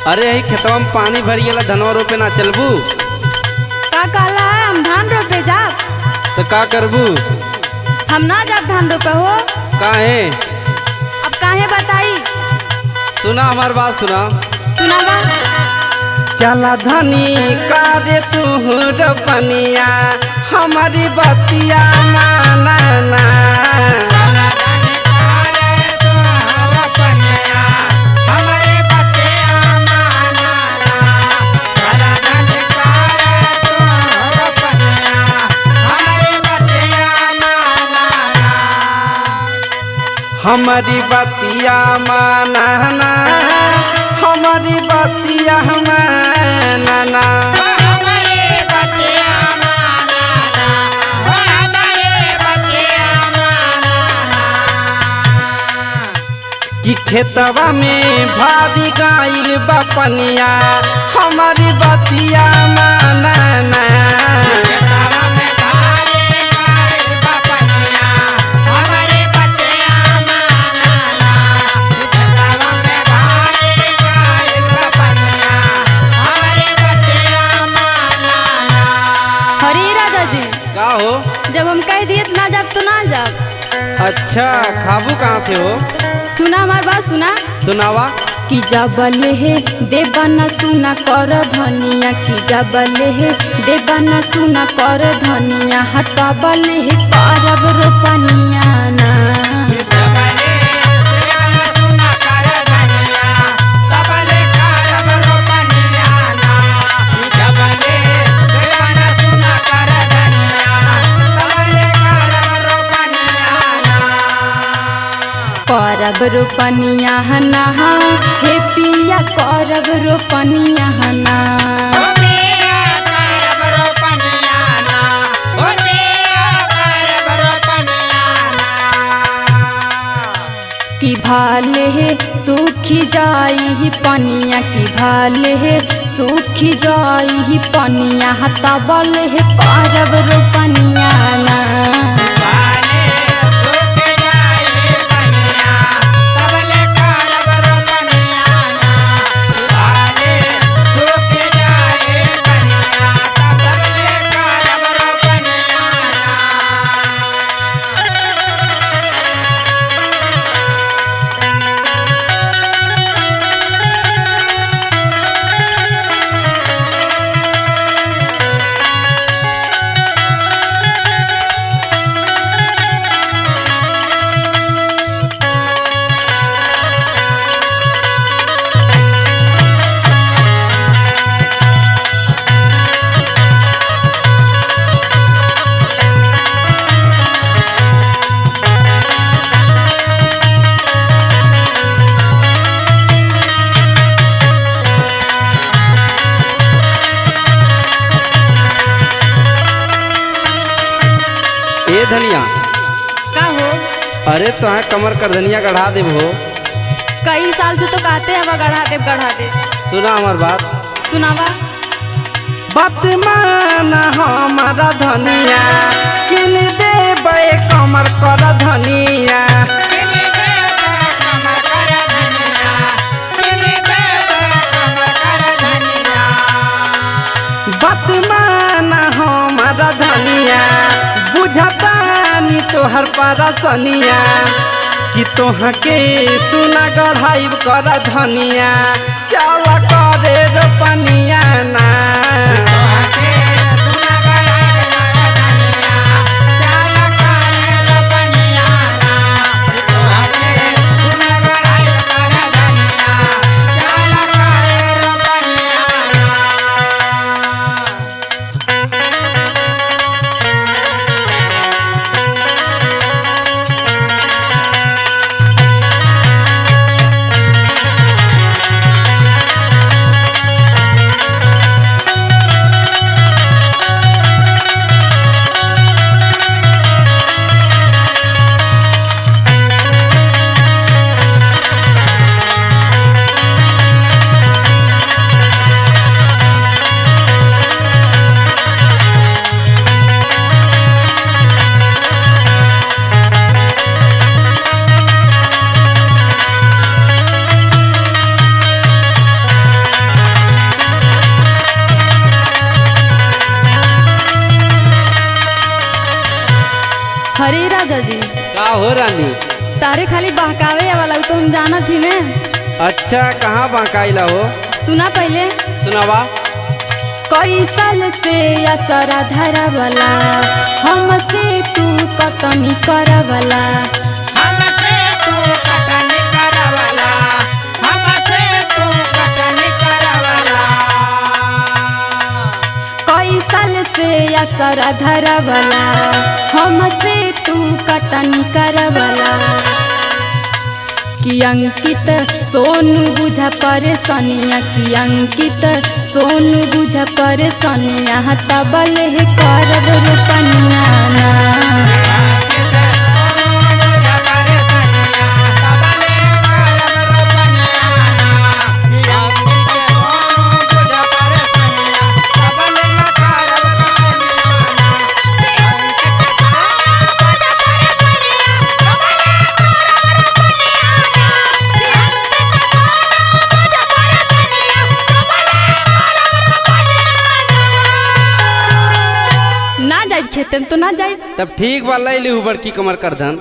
अरे यही खेतवा में पानी भर गेला, धनवा रोपे ना चलबू? का कहला है हम धान रोपे जाब? तो का करबू? हम ना जाब धान रोपे हो। काहे? अब काहे बताई? सुना हमार बात सुना। सुनावा। चला धनी कारे तू रोपनिया, हमारी बतिया मानना। हमारी बतिया मानना, हमारी बतिया मानना। कि खेतवा में भारी गाइल बपनिया, हमारी बतिया मानना। का हो? जब हम कह दिए ना जाब तो ना जाब। अच्छा, खाबू कहाँ से हो? सुना हमार बात सुना। सुनावा। कि जबले है देवाना सुना कर धनिया, कि जबले है देवाना सुना कर धनिया, हटबले है करब रोपनिया ना। करब रोपनिया ना हे पिया, करब रोपनिया ना। कि भाले है सूखी जाई पनिया, कि भाले है सूखी जाई पनिया, तबले है करब रोपनिया ना। ए धनिया। का हो? अरे तो कमर कर धनिया गढ़ा देव हो। कई साल से तो कहते हवा गढ़ा दे गढ़ा दे। सुना हमार बात। सुनावा। बात माना हमारा धनिया, किन देबे कमर कर धनिया। बात माना हमारा धनिया, बुझतानी तोहर परसनिया। कि तोह के सुना गढ़ाई कर धनिया, चल करे रोपनिया ना। हरे राजा जी का हो रानी? तारे खाली बहकावे वाला तो हम जाना थी ने। अच्छा कहाँ बाकाइला हो? सुना पहले सुनावा। कई साल से असरा धरा वाला हमसे तू कटनी कर वाला हमसे तू कटनी करवाला, हमसे तू कटनी करवाला। कई साल से असरा धरा वाला हमसे तू कटनी कर वाला कि अंकित सोनू बुझा परेशानिया कि अंकित सोनू बुझा परेशानिया तबल करब रोपनिया ना। ना जाइब खेते में तो ना जाइब। तब ठीक बा, ले ली बड़की कमर कर धन।